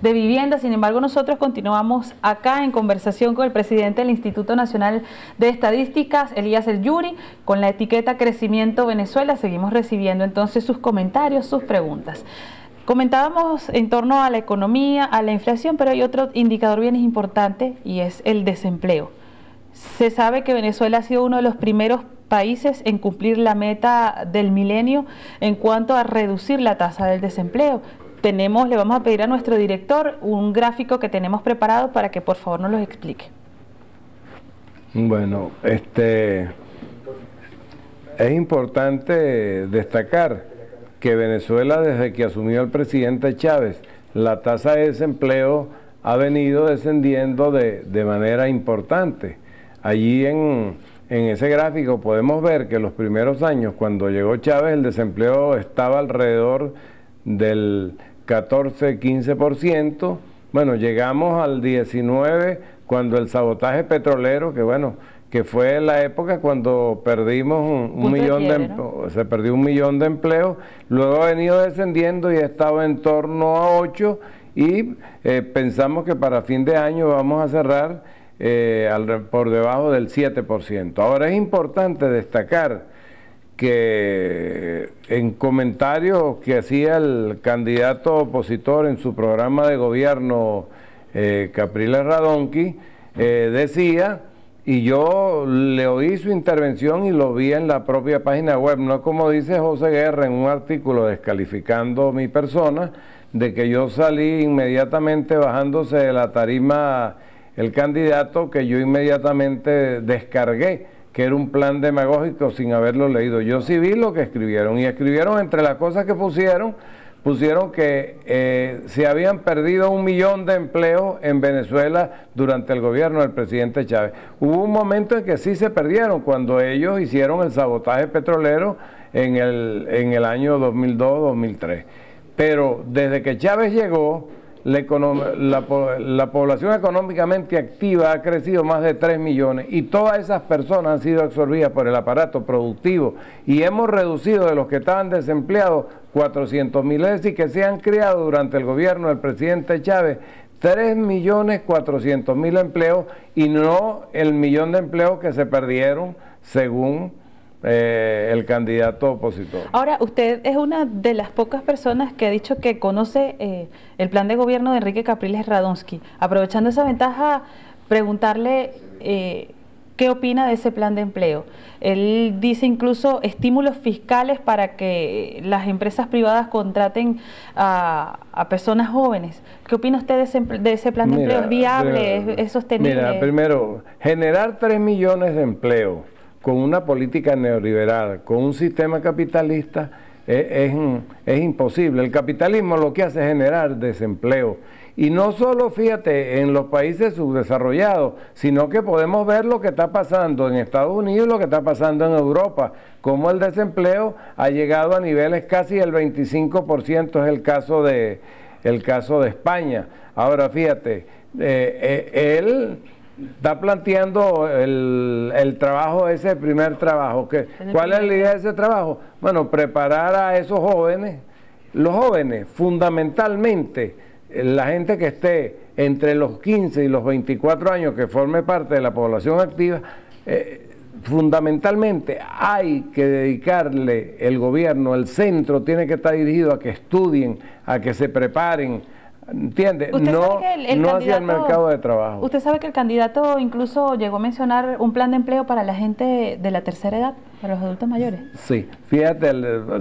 de vivienda. Sin embargo, nosotros continuamos acá en conversación con el presidente del Instituto Nacional de Estadísticas, Elías El Yuri, con la etiqueta Crecimiento Venezuela. Seguimos recibiendo entonces sus comentarios, sus preguntas. Comentábamos en torno a la economía, a la inflación, pero hay otro indicador bien importante y es el desempleo. Se sabe que Venezuela ha sido uno de los primeros países en cumplir la meta del milenio en cuanto a reducir la tasa del desempleo. Le vamos a pedir a nuestro director un gráfico que tenemos preparado para que por favor nos lo explique. Bueno, es importante destacar que Venezuela, desde que asumió el presidente Chávez, la tasa de desempleo ha venido descendiendo de manera importante. Allí en ese gráfico podemos ver que los primeros años, cuando llegó Chávez, el desempleo estaba alrededor del 14-15%. Bueno, llegamos al 19% cuando el sabotaje petrolero, que fue la época cuando perdimos se perdió 1 millón de empleos. Luego ha venido descendiendo y ha estado en torno a 8%, y pensamos que para fin de año vamos a cerrar por debajo del 7%. Ahora, es importante destacar que en comentarios que hacía el candidato opositor en su programa de gobierno, Capriles Radonqui, decía, y yo le oí su intervención y lo vi en la propia página web, no como dice José Guerra en un artículo descalificando mi persona, de que yo salí inmediatamente bajándose de la tarima el candidato, que yo inmediatamente descargué, que era un plan demagógico sin haberlo leído. Yo sí vi lo que escribieron, y escribieron entre las cosas que pusieron que se habían perdido 1 millón de empleos en Venezuela durante el gobierno del presidente Chávez. Hubo un momento en que sí se perdieron, cuando ellos hicieron el sabotaje petrolero en el año 2002-2003. Pero desde que Chávez llegó, la población económicamente activa ha crecido más de 3 millones, y todas esas personas han sido absorbidas por el aparato productivo, y hemos reducido de los que estaban desempleados 400.000, es decir, que se han creado durante el gobierno del presidente Chávez 3.400.000 empleos, y no el millón de empleos que se perdieron según el candidato opositor. Ahora, usted es una de las pocas personas que ha dicho que conoce el plan de gobierno de Enrique Capriles Radonqui. Aprovechando esa ventaja, preguntarle qué opina de ese plan de empleo. Él dice incluso estímulos fiscales para que las empresas privadas contraten a personas jóvenes. ¿Qué opina usted de ese plan de empleo? ¿Es viable? ¿Es sostenible? Mira, primero, generar 3 millones de empleos con una política neoliberal, con un sistema capitalista, es imposible. El capitalismo lo que hace es generar desempleo. Y no solo, fíjate, en los países subdesarrollados, sino que podemos ver lo que está pasando en Estados Unidos y lo que está pasando en Europa, como el desempleo ha llegado a niveles casi del 25%, es el caso de España. Ahora, fíjate, él está planteando el trabajo, ese primer trabajo. ¿Cuál es la idea de ese trabajo? Bueno, preparar a esos jóvenes, los jóvenes, fundamentalmente, la gente que esté entre los 15 y los 24 años, que forme parte de la población activa, fundamentalmente hay que dedicarle el gobierno, el centro tiene que estar dirigido a que estudien, a que se preparen, ¿entiende? No hacia el mercado de trabajo. Usted sabe que el candidato incluso llegó a mencionar un plan de empleo para la gente de la tercera edad, para los adultos mayores. Sí, fíjate,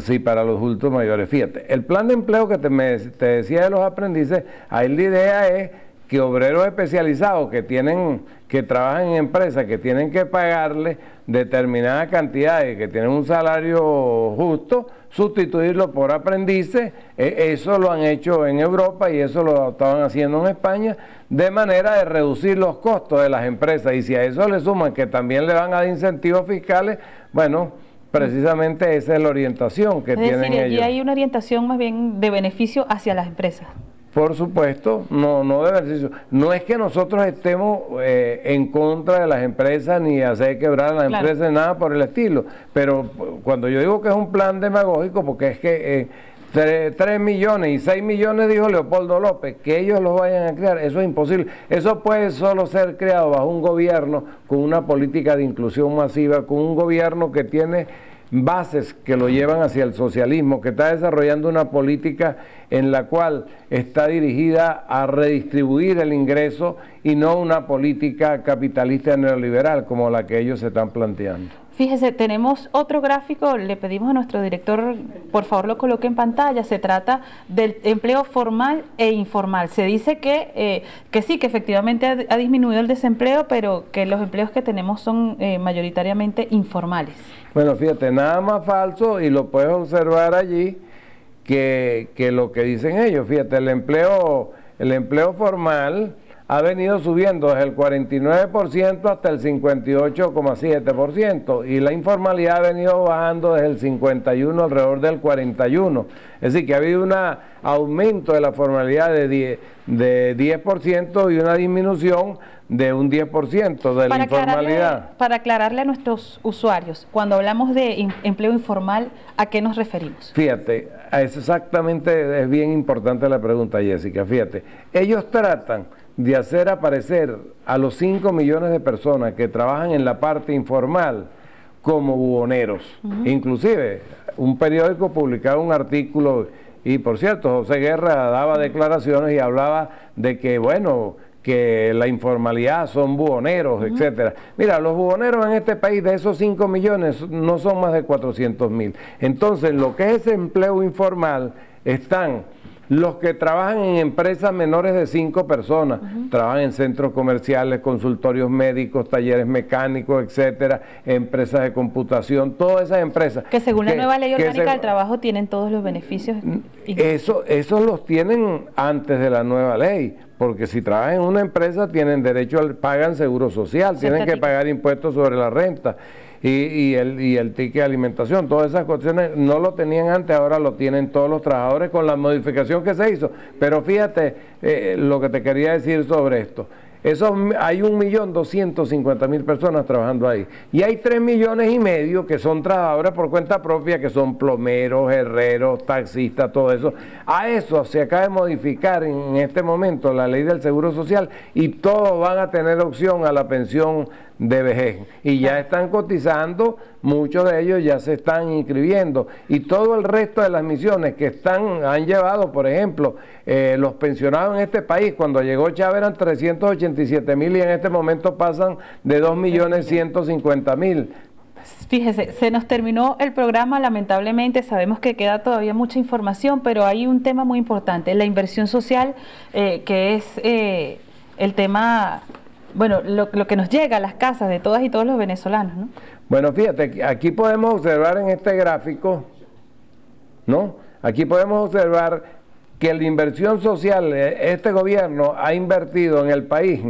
sí, para los adultos mayores. Fíjate, el plan de empleo que te decía de los aprendices, ahí la idea es que obreros especializados que trabajan en empresas, que tienen que pagarle determinadas cantidades, que tienen un salario justo, sustituirlo por aprendices. Eso lo han hecho en Europa y eso lo estaban haciendo en España, de manera de reducir los costos de las empresas. Y si a eso le suman que también le van a dar incentivos fiscales, bueno, precisamente esa es la orientación que tienen ellos. Allí hay una orientación más bien de beneficio hacia las empresas. Por supuesto, no de beneficio. No es que nosotros estemos en contra de las empresas ni hacer quebrar a las empresas, nada por el estilo. Pero cuando yo digo que es un plan demagógico, porque es que 3 millones y 6 millones, dijo Leopoldo López, que ellos los vayan a crear, eso es imposible. Eso puede solo ser creado bajo un gobierno con una política de inclusión masiva, con un gobierno que tiene bases que lo llevan hacia el socialismo, que está desarrollando una política en la cual está dirigida a redistribuir el ingreso y no una política capitalista neoliberal como la que ellos se están planteando. Fíjese, tenemos otro gráfico, le pedimos a nuestro director, por favor lo coloque en pantalla. Se trata del empleo formal e informal. Se dice que sí, que efectivamente ha disminuido el desempleo, pero que los empleos que tenemos son mayoritariamente informales. Bueno, fíjate, nada más falso, y lo puedes observar allí, que lo que dicen ellos. Fíjate, el empleo formal ha venido subiendo desde el 49% hasta el 58,7%, y la informalidad ha venido bajando desde el 51% alrededor del 41%. Es decir, que ha habido un aumento de la formalidad de 10% y una disminución de un 10% de la informalidad. Para aclararle a nuestros usuarios, cuando hablamos de empleo informal, ¿a qué nos referimos? Fíjate, exactamente, es bien importante la pregunta, Jessica. Fíjate, ellos tratan de hacer aparecer a los 5 millones de personas que trabajan en la parte informal como buhoneros. Inclusive, un periódico publicaba un artículo, y por cierto, José Guerra daba declaraciones y hablaba de que, bueno, que la informalidad son buhoneros, etcétera. Mira, los buhoneros en este país, de esos 5 millones, no son más de 400.000. Entonces, lo que es empleo informal, están los que trabajan en empresas menores de 5 personas, trabajan en centros comerciales, consultorios médicos, talleres mecánicos, etcétera, empresas de computación, todas esas empresas. Que según la nueva ley orgánica del trabajo tienen todos los beneficios. Esos los tienen antes de la nueva ley, porque si trabajan en una empresa tienen derecho pagan seguro social, tienen que pagar impuestos sobre la renta. Y el ticket de alimentación, todas esas cuestiones no lo tenían antes, ahora lo tienen todos los trabajadores con la modificación que se hizo. Pero fíjate lo que te quería decir sobre esto. Hay 1.250.000 personas trabajando ahí. Y hay 3,5 millones que son trabajadores por cuenta propia, que son plomeros, herreros, taxistas, todo eso. A eso se acaba de modificar en este momento la ley del Seguro Social y todos van a tener opción a la pensión de vejez. Y ya están cotizando, muchos de ellos ya se están inscribiendo. Y todo el resto de las misiones que han llevado, por ejemplo, los pensionados en este país, cuando llegó Chávez eran 387.000 y en este momento pasan de 2.150.000. Fíjese, se nos terminó el programa, lamentablemente, sabemos que queda todavía mucha información, pero hay un tema muy importante, la inversión social, que es el tema, bueno, lo que nos llega a las casas de todas y todos los venezolanos, ¿no? Bueno, fíjate, aquí podemos observar en este gráfico, ¿no? Aquí podemos observar que la inversión social, este gobierno ha invertido en el país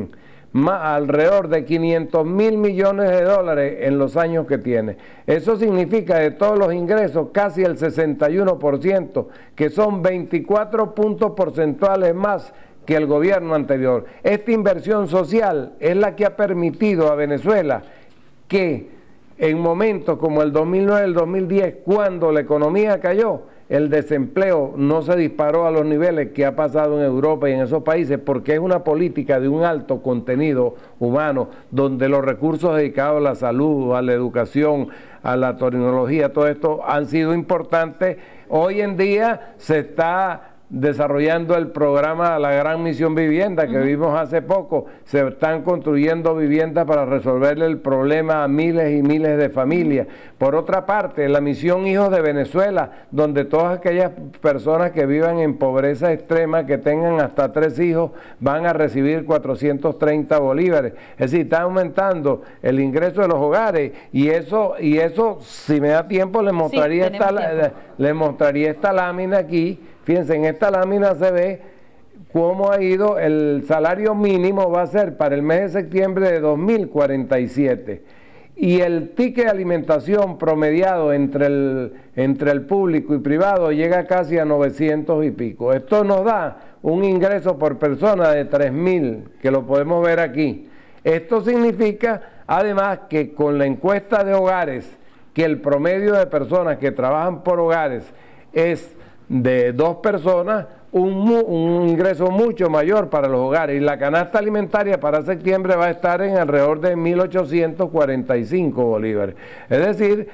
alrededor de 500.000 millones de dólares en los años que tiene. Eso significa de todos los ingresos casi el 61%, que son 24 puntos porcentuales más que el gobierno anterior. Esta inversión social es la que ha permitido a Venezuela que en momentos como el 2009, el 2010, cuando la economía cayó, el desempleo no se disparó a los niveles que ha pasado en Europa y en esos países, porque es una política de un alto contenido humano, donde los recursos dedicados a la salud, a la educación, a la tecnología, todo esto han sido importantes. Hoy en día se está desarrollando el programa La Gran Misión Vivienda que vimos hace poco. Se están construyendo viviendas para resolverle el problema a miles y miles de familias. Por otra parte, la misión Hijos de Venezuela, donde todas aquellas personas que vivan en pobreza extrema, que tengan hasta 3 hijos, van a recibir 430 bolívares. Es decir, está aumentando el ingreso de los hogares, y eso si me da tiempo, les mostraría esta lámina aquí. Fíjense, en esta lámina se ve cómo ha ido el salario mínimo, va a ser para el mes de septiembre de 2.047. Y el ticket de alimentación promediado entre el público y privado llega casi a 900 y pico. Esto nos da un ingreso por persona de 3.000, que lo podemos ver aquí. Esto significa, además, que con la encuesta de hogares, que el promedio de personas que trabajan por hogares es de 2 personas, un ingreso mucho mayor para los hogares, y la canasta alimentaria para septiembre va a estar en alrededor de 1.845 bolívares. Es decir,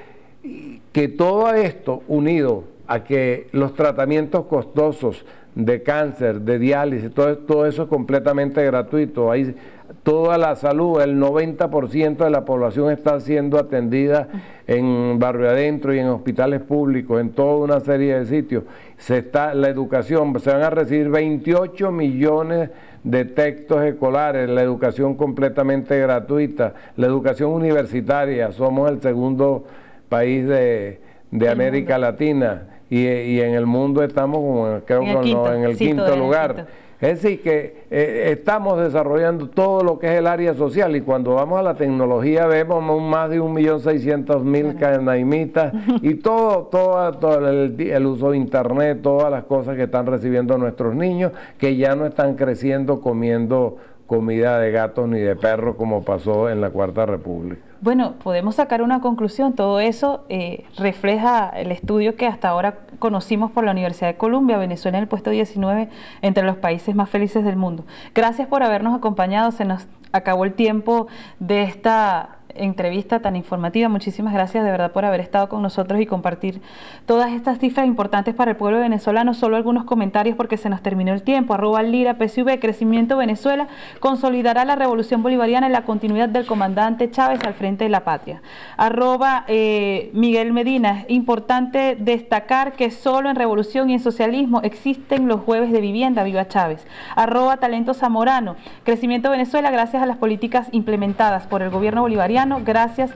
que todo esto unido a que los tratamientos costosos de cáncer, de diálisis, todo eso es completamente gratuito. Hay toda la salud, el 90% de la población está siendo atendida en barrio adentro y en hospitales públicos, en toda una serie de sitios. La educación, se van a recibir 28 millones de textos escolares, la educación completamente gratuita, la educación universitaria, somos el segundo país de América Latina, y en el mundo estamos como, creo que en el quinto lugar. Es decir, que estamos desarrollando todo lo que es el área social, y cuando vamos a la tecnología vemos más de 1.600.000 canaimitas y todo el uso de internet, todas las cosas que están recibiendo nuestros niños, que ya no están creciendo comiendo comida de gatos ni de perros como pasó en la Cuarta República. Bueno, podemos sacar una conclusión. Todo eso refleja el estudio que hasta ahora conocimos por la Universidad de Columbia, Venezuela en el puesto 19 entre los países más felices del mundo. Gracias por habernos acompañado. Se nos acabó el tiempo de esta entrevista tan informativa. Muchísimas gracias de verdad por haber estado con nosotros y compartir todas estas cifras importantes para el pueblo venezolano. Solo algunos comentarios porque se nos terminó el tiempo. @LiraPSV, crecimiento Venezuela consolidará la revolución bolivariana y la continuidad del comandante Chávez al frente de la patria. @Miguel Medina, importante destacar que solo en revolución y en socialismo existen los jueves de vivienda. Viva Chávez. @Talento Zamorano, crecimiento Venezuela gracias a las políticas implementadas por el gobierno bolivariano. Gracias.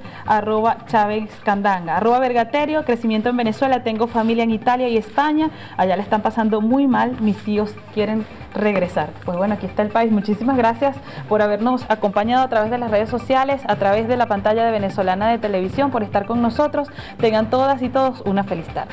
@Chávez Candanga. @Vergaterio, crecimiento en Venezuela, tengo familia en Italia y España, allá le están pasando muy mal, mis tíos quieren regresar. Pues bueno, aquí está el país. Muchísimas gracias por habernos acompañado a través de las redes sociales, a través de la pantalla de Venezolana de Televisión, por estar con nosotros. Tengan todas y todos una feliz tarde.